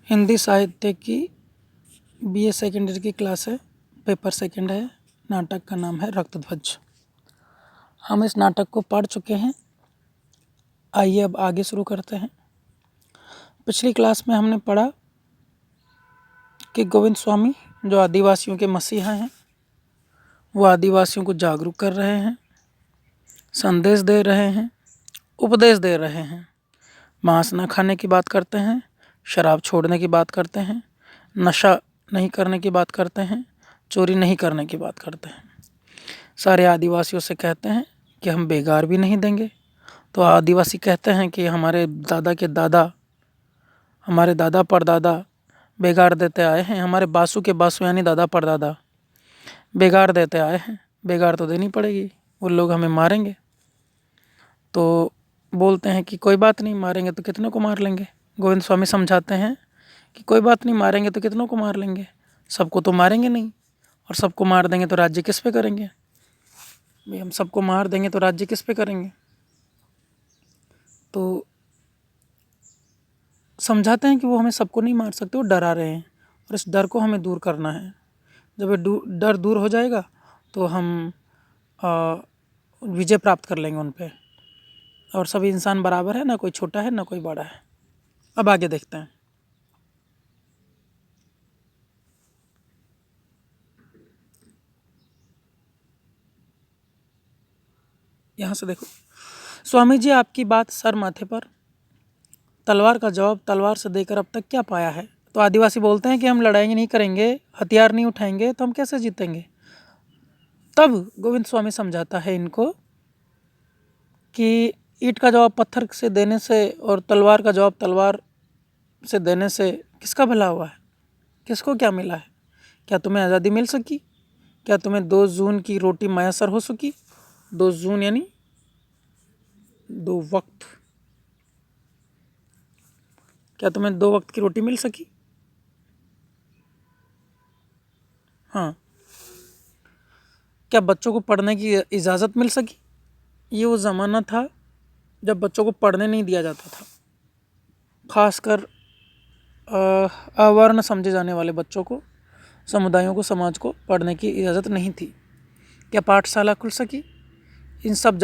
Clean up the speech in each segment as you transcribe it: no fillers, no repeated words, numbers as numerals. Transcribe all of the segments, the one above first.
हिंदी साहित्य की BA secondary की क्लास है, पेपर सेकंड है। नाटक का नाम है रक्तध्वज। हम इस नाटक को पढ़ चुके हैं। आइए अब आगे शुरू करते हैं। पिछली क्लास में हमने पढ़ा कि गोविंद स्वामी जो आदिवासियों के मसीहा हैं, वो आदिवासियों को जागरूक कर रहे हैं, संदेश दे रहे हैं, उपदेश दे रहे हैं। मांस न खाने की बात करते हैं, शराब छोड़ने की बात करते हैं, नशा नहीं करने की बात करते हैं, चोरी नहीं करने की बात करते हैं। सारे आदिवासियों से कहते हैं कि हम बेगार भी नहीं देंगे। तो आदिवासी कहते हैं कि हमारे दादा के दादा, हमारे दादा परदादा बेगार देते आए हैं, हमारे बासु के बासु यानी दादा परदादा बेगार देते आए हैं, बेगार तो देनी पड़ेगी, वो लोग हमें मारेंगे। तो बोलते हैं कि कोई बात नहीं, मारेंगे तो कितनों को मार लेंगे। गोविंद स्वामी समझाते हैं कि कोई बात नहीं, मारेंगे तो कितनों को मार लेंगे, सबको तो मारेंगे नहीं, और सबको मार देंगे तो राज्य किस पे करेंगे भाई, हम सबको मार देंगे तो राज्य किस पे करेंगे। तो समझाते हैं कि वो हमें सबको नहीं मार सकते, वो डरा रहे हैं और इस डर को हमें दूर करना है। जब ये डर दूर हो जाएगा तो हम विजय प्राप्त कर लेंगे उन पे, और सभी इंसान बराबर है, ना कोई छोटा है ना कोई बड़ा है। अब आगे देखते हैं। यहाँ से देखो, स्वामी जी आपकी बात सर माथे पर, तलवार का जवाब तलवार से देकर अब तक क्या पाया है। तो आदिवासी बोलते हैं कि हम लड़ाई नहीं करेंगे, हथियार नहीं उठाएंगे तो हम कैसे जीतेंगे। तब गोविंद स्वामी समझाता है इनको कि ईंट का जवाब पत्थर से देने से और तलवार का जवाब तलवार से देने से किसका भला हुआ है, किसको क्या मिला है। क्या तुम्हें आज़ादी मिल सकी, क्या तुम्हें 2 जून की रोटी मैसर हो सकी। 2 जून यानी 2 वक्त, क्या तुम्हें 2 वक्त की रोटी मिल सकी। हाँ, क्या बच्चों को पढ़ने की इजाज़त मिल सकी। ये वो ज़माना था जब बच्चों को पढ़ने नहीं दिया जाता था, खासकर अवर्ण समझे जाने वाले बच्चों को, समुदायों को, समाज को पढ़ने की इजाज़त नहीं थी। क्या पाठशाला खुल सकी। इन सब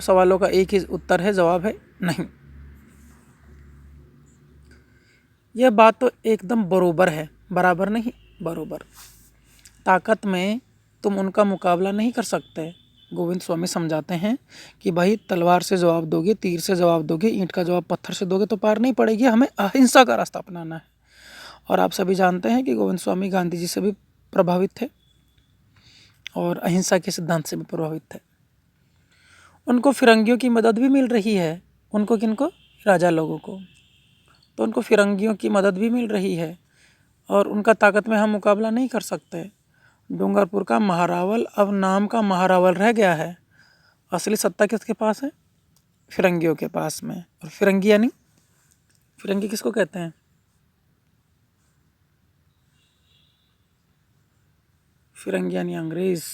सवालों का एक ही उत्तर है, जवाब है नहीं। यह बात तो एकदम बरोबर है, बराबर नहीं, बरोबर। ताकत में तुम उनका मुकाबला नहीं कर सकते। गोविंद स्वामी समझाते हैं कि भाई तलवार से जवाब दोगे, तीर से जवाब दोगे, ईंट का जवाब पत्थर से दोगे तो पार नहीं पड़ेगी, हमें अहिंसा का रास्ता अपनाना है। और आप सभी जानते हैं कि गोविंद स्वामी गांधी जी से भी प्रभावित थे और अहिंसा के सिद्धांत से भी प्रभावित थे। उनको फिरंगियों की मदद भी मिल रही है। उनको किनको, राजा लोगों को। तो उनको फिरंगियों की मदद भी मिल रही है और उनका ताकत में हम मुकाबला नहीं कर सकते। डूंगरपुर का महारावल अब नाम का महारावल रह गया है, असली सत्ता किसके पास है, फिरंगियों के पास में। और फिरंगी यानी, फिरंगी किसको कहते हैं, फिरंगी यानी अंग्रेज।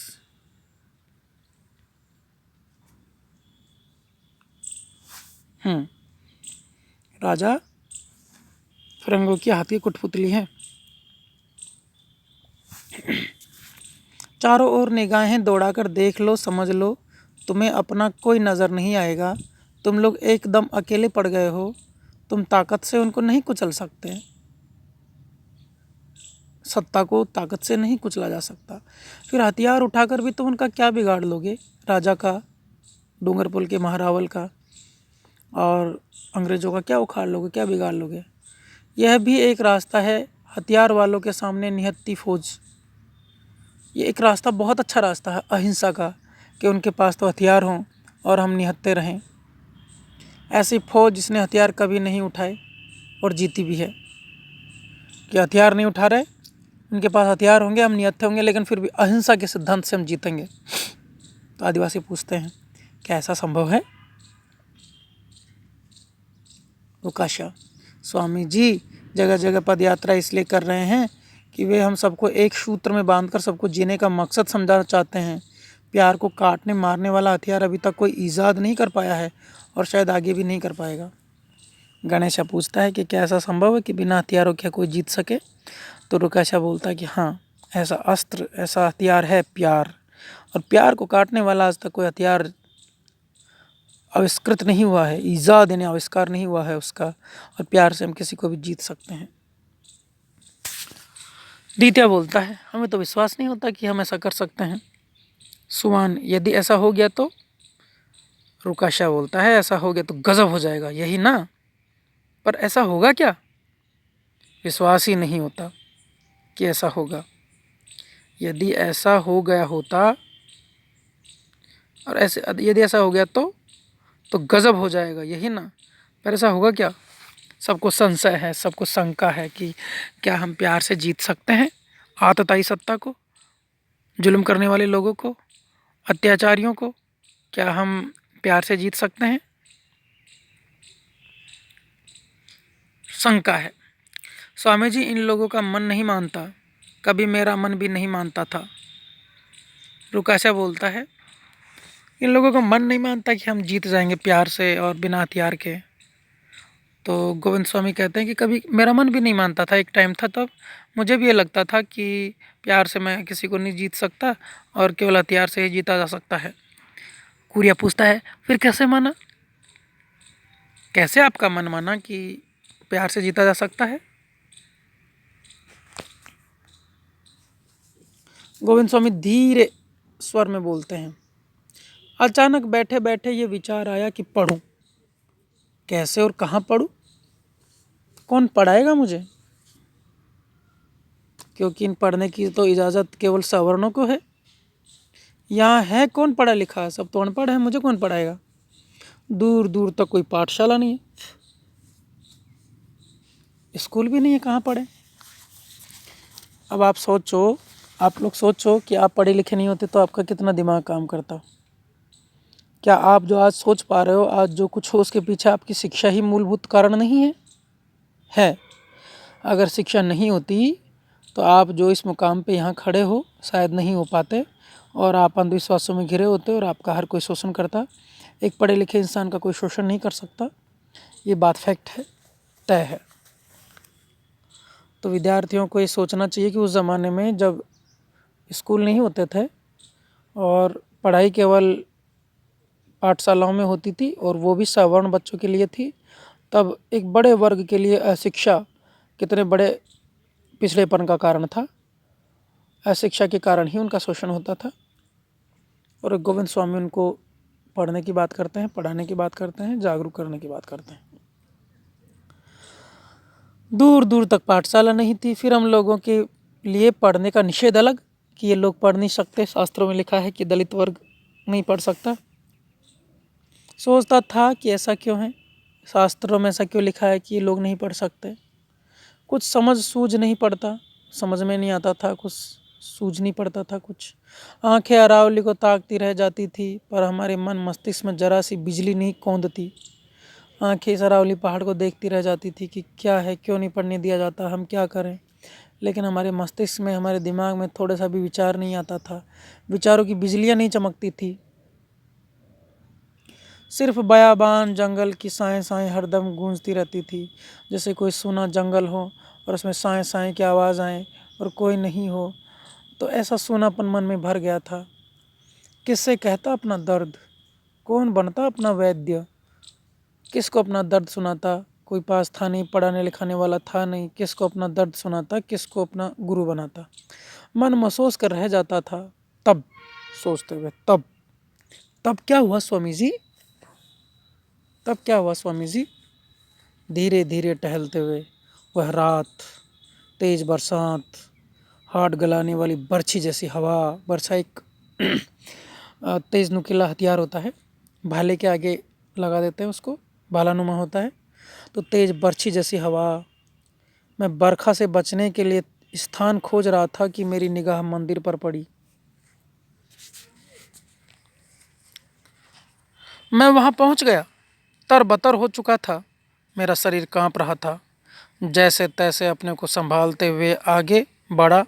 राजा फिरंगों की हाथ की कुठपुतली है। चारों ओर निगाहें दौड़ाकर देख लो, समझ लो, तुम्हें अपना कोई नज़र नहीं आएगा। तुम लोग एकदम अकेले पड़ गए हो, तुम ताकत से उनको नहीं कुचल सकते। सत्ता को ताकत से नहीं कुचला जा सकता। फिर हथियार उठाकर भी तुम उनका क्या बिगाड़ लोगे, राजा का, डूंगरपुर के महारावल का, और अंग्रेज़ों का क्या उखाड़ लोगे, क्या बिगाड़ लोगे। यह भी एक रास्ता है, हथियार वालों के सामने निहत्ती फौज। ये एक रास्ता, बहुत अच्छा रास्ता है अहिंसा का, कि उनके पास तो हथियार हों और हम निहत्ते रहें। ऐसी फौज जिसने हथियार कभी नहीं उठाए और जीती भी है, कि हथियार नहीं उठा रहे, उनके पास हथियार होंगे, हम निहत्ते होंगे, लेकिन फिर भी अहिंसा के सिद्धांत से हम जीतेंगे। तो आदिवासी पूछते हैं क्या ऐसा संभव है। उकाशा, स्वामी जी जगह जगह पद यात्रा इसलिए कर रहे हैं कि वे हम सबको एक सूत्र में बांधकर सबको जीने का मकसद समझाना चाहते हैं। प्यार को काटने मारने वाला हथियार अभी तक कोई ईजाद नहीं कर पाया है और शायद आगे भी नहीं कर पाएगा। गणेश पूछता है कि क्या ऐसा संभव है कि बिना हथियारों के कोई जीत सके? तो रुकाशा बोलता है कि हाँ, ऐसा अस्त्र, ऐसा हथियार है प्यार, और प्यार को काटने वाला आज तक कोई हथियार आविष्कृत नहीं हुआ है, ईजाद यानी आविष्कार नहीं हुआ है उसका, और प्यार से हम किसी को भी जीत सकते हैं। द्वितीय बोलता है, हमें तो विश्वास नहीं होता कि हम ऐसा कर सकते हैं। सुवान, यदि ऐसा हो गया तो? रुकाशा बोलता है, ऐसा हो गया तो गजब हो जाएगा, यही ना? पर ऐसा होगा क्या? विश्वास ही नहीं होता कि ऐसा होगा। यदि ऐसा हो गया होता, और ऐसे यदि ऐसा हो गया तो गजब हो जाएगा, यही ना? पर ऐसा होगा क्या? सबको संशय है, सबको शंका है कि क्या हम प्यार से जीत सकते हैं आतताई सत्ता को, जुल्म करने वाले लोगों को, अत्याचारियों को? क्या हम प्यार से जीत सकते हैं? शंका है। स्वामी जी, इन लोगों का मन नहीं मानता, कभी मेरा मन भी नहीं मानता था। रुकाशा बोलता है, इन लोगों का मन नहीं मानता कि हम जीत जाएंगे प्यार से और बिना हथियार के। तो गोविंद स्वामी कहते हैं कि कभी मेरा मन भी नहीं मानता था, एक टाइम था तब मुझे भी ये लगता था कि प्यार से मैं किसी को नहीं जीत सकता और केवल हथियार से ही जीता जा सकता है। कुरिया पूछता है, फिर कैसे माना? कैसे आपका मन माना कि प्यार से जीता जा सकता है? गोविंद स्वामी धीरे स्वर में बोलते हैं, अचानक बैठे बैठे ये विचार आया कि पढ़ूं। कैसे और कहाँ पढ़ूं? कौन पढ़ाएगा मुझे? क्योंकि इन पढ़ने की तो इजाज़त केवल सवर्णों को है। यहाँ है कौन पढ़ा लिखा? सब तो अनपढ़ है, मुझे कौन पढ़ाएगा? दूर दूर तक कोई पाठशाला नहीं है, स्कूल भी नहीं है, कहाँ पढ़े? अब आप लोग सोचो कि आप पढ़े लिखे नहीं होते तो आपका कितना दिमाग काम करता। क्या आप जो आज सोच पा रहे हो, आज जो कुछ हो, उसके पीछे आपकी शिक्षा ही मूलभूत कारण नहीं है? अगर शिक्षा नहीं होती तो आप जो इस मुकाम पे यहाँ खड़े हो शायद नहीं हो पाते, और आप अंधविश्वासों में घिरे होते और आपका हर कोई शोषण करता। एक पढ़े लिखे इंसान का कोई शोषण नहीं कर सकता, ये बात फैक्ट है, तय है। तो विद्यार्थियों को ये सोचना चाहिए कि उस ज़माने में जब स्कूल नहीं होते थे और पढ़ाई केवल पाठशालाओं में होती थी और वो भी सवर्ण बच्चों के लिए थी, तब एक बड़े वर्ग के लिए अशिक्षा कितने बड़े पिछड़ेपन का कारण था। अशिक्षा के कारण ही उनका शोषण होता था। और गोविंद स्वामी उनको पढ़ने की बात करते हैं, पढ़ाने की बात करते हैं, जागरूक करने की बात करते हैं। दूर दूर तक पाठशाला नहीं थी, फिर हम लोगों के लिए पढ़ने का निषेध अलग कि ये लोग पढ़ नहीं सकते। शास्त्रों में लिखा है कि दलित वर्ग नहीं पढ़ सकता। सोचता था कि ऐसा क्यों है, शास्त्रों में ऐसा क्यों लिखा है कि ये लोग नहीं पढ़ सकते। कुछ समझ सूझ नहीं पड़ता, समझ में नहीं आता था, कुछ सूझ नहीं पड़ता था। कुछ आंखें अरावली को ताकती रह जाती थी, पर हमारे मन मस्तिष्क में जरा सी बिजली नहीं कौंधती। आंखें इस अरावली पहाड़ को देखती रह जाती थी कि क्या है, क्यों नहीं पढ़ने दिया जाता, हम क्या करें। लेकिन हमारे मस्तिष्क में, हमारे दिमाग में थोड़ा सा भी विचार नहीं आता था, विचारों की बिजलियाँ नहीं चमकती थी। सिर्फ बयाबान जंगल की साएं साएं हरदम गूंजती रहती थी, जैसे कोई सूना जंगल हो और उसमें साएं साएं की आवाज़ आए और कोई नहीं हो। तो ऐसा सूनापन मन में भर गया था। किससे कहता अपना दर्द? कौन बनता अपना वैद्य? किसको अपना दर्द सुनाता? कोई पास था नहीं, पढ़ाने लिखाने वाला था नहीं, किसको अपना दर्द सुनाता, किसको अपना गुरु बनाता? मन महसूस कर रह जाता था। तब सोचते हुए, तब क्या हुआ स्वामी जी? तब क्या हुआ स्वामी जी? धीरे धीरे टहलते हुए वह रात, तेज बरसात, हाथ गलाने वाली बर्छी जैसी हवा। बरछा एक तेज नुकीला हथियार होता है, भाले के आगे लगा देते हैं उसको, भालानुमा होता है। तो तेज बर्छी जैसी हवा। मैं बरखा से बचने के लिए स्थान खोज रहा था कि मेरी निगाह मंदिर पर पड़ी। मैं वहाँ पहुँच गया, तरबतर हो चुका था। मेरा शरीर कांप रहा था। जैसे तैसे अपने को संभालते हुए आगे बढ़ा।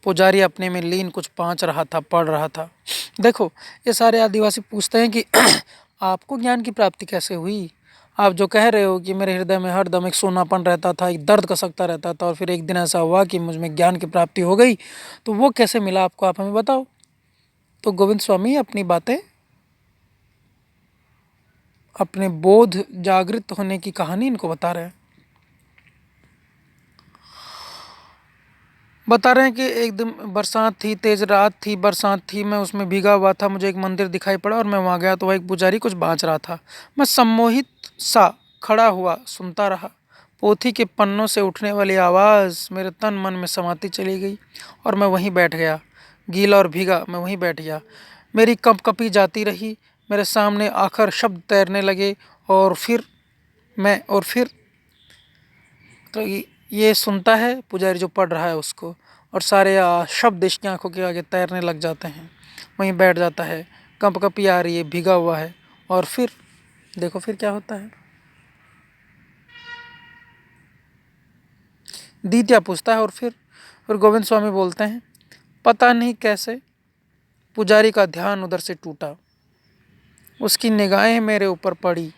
पुजारी अपने में लीन कुछ पाँच रहा था, पढ़ रहा था। देखो, ये सारे आदिवासी पूछते हैं कि आपको ज्ञान की प्राप्ति कैसे हुई, आप जो कह रहे हो कि मेरे हृदय में हरदम एक सोनापन रहता था, एक दर्द कसकता रहता था और फिर एक दिन ऐसा हुआ कि मुझ में ज्ञान की प्राप्ति हो गई, तो वो कैसे मिला आपको, आप हमें बताओ। तो गोविंद स्वामी अपनी बातें, अपने बोध जागृत होने की कहानी इनको बता रहे हैं। बता रहे हैं कि एक दिन बरसात थी, तेज रात थी, बरसात थी, मैं उसमें भीगा हुआ था। मुझे एक मंदिर दिखाई पड़ा और मैं वहाँ गया तो वह एक पुजारी कुछ बाँच रहा था। मैं सम्मोहित सा खड़ा हुआ सुनता रहा। पोथी के पन्नों से उठने वाली आवाज़ मेरे तन मन में समाती चली गई और मैं वहीं बैठ गया। गीला और भीगा मैं वहीं बैठ गया। मेरी कंपकपी जाती रही, मेरे सामने आखिर शब्द तैरने लगे और फिर तो ये सुनता है पुजारी जो पढ़ रहा है उसको, और सारे शब्द इसकी आंखों के आगे तैरने लग जाते हैं। वहीं बैठ जाता है, कंपकपी आ रही है, भीगा हुआ है। और फिर देखो फिर क्या होता है। दीत्या पूछता है और गोविंद स्वामी बोलते हैं, पता नहीं कैसे पुजारी का ध्यान उधर से टूटा। उसकी निगाहें मेरे ऊपर पड़ी।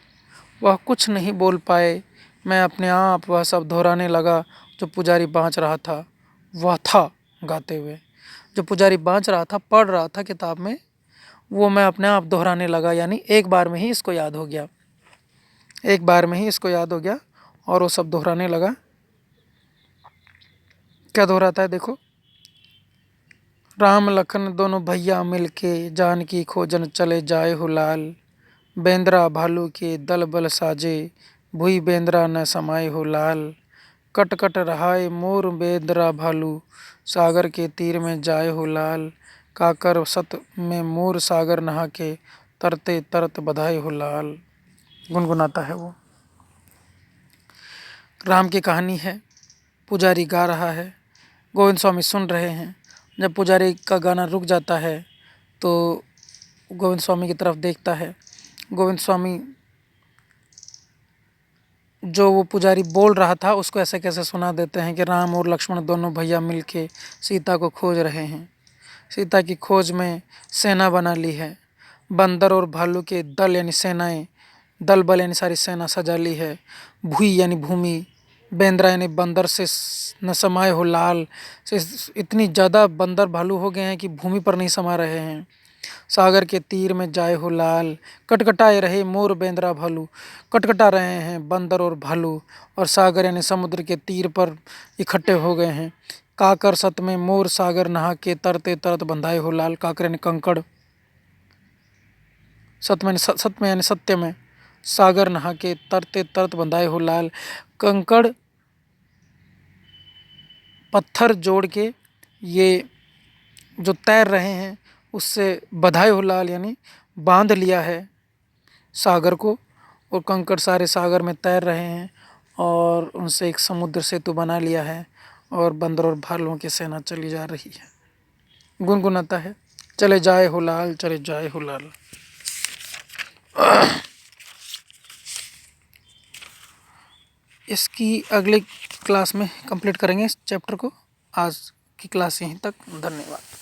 वह कुछ नहीं बोल पाए। मैं अपने आप वह सब दोहराने लगा जो पुजारी बाँच रहा था। वह था गाते हुए जो पुजारी बाँच रहा था, पढ़ रहा था किताब में, वो मैं अपने आप दोहराने लगा। यानी एक बार में ही इसको याद हो गया, एक बार में ही इसको याद हो गया और वो सब दोहराने लगा। क्या दोहराता है देखो। राम लखन दोनों भैया मिलके जानकी खोजन चले जाए हो लाल। बेंद्रा भालू के दल बल साजे, भुई बेंद्रा न समाये हो लाल। कट कट रहाए मोर बेंद्रा भालू, सागर के तीर में जाए हो लाल। काकर सत में मोर सागर नहा के, तरते तरत बधाए हो लाल। गुनगुनाता है वो। राम की कहानी है, पुजारी गा रहा है, गोविंद स्वामी सुन रहे हैं। जब पुजारी का गाना रुक जाता है तो गोविंद स्वामी की तरफ देखता है। गोविंद स्वामी जो वो पुजारी बोल रहा था उसको ऐसे कैसे सुना देते हैं कि राम और लक्ष्मण दोनों भैया मिलके सीता को खोज रहे हैं। सीता की खोज में सेना बना ली है। बंदर और भालू के दल यानी सेनाएं, दल बल यानी सारी सेना सजा ली है। भूई यानी भूमि, बेंद्रा यानी बंदर से न समाये हो लाल, से इतनी ज़्यादा बंदर भालू हो गए हैं कि भूमि पर नहीं समा रहे हैं। सागर के तीर में जाए हो लाल, कटकटाए रहे मोर बेंद्रा भालू। कटकटा रहे हैं बंदर और भालू और सागर यानी समुद्र के तीर पर इकट्ठे हो गए हैं। काकर सत में मोर सागर नहा के, तरते तरत बंधाए हो लाल। काकर यानी कंकड़, सत में यानी सत्य में, सागर नहा के तरते तरत बंधाए हो लाल। कंकड़ पत्थर जोड़ के ये जो तैर रहे हैं उससे बधाए हो लाल, यानी बांध लिया है सागर को, और कंकड़ सारे सागर में तैर रहे हैं और उनसे एक समुद्र सेतु बना लिया है और बंदर और भालुओं की सेना चली जा रही है। गुनगुनाता है, चले जाए हो लाल, चले जाए हो लाल। इसकी अगली क्लास में कंप्लीट करेंगे इस चैप्टर को। आज की क्लास यहीं तक, धन्यवाद।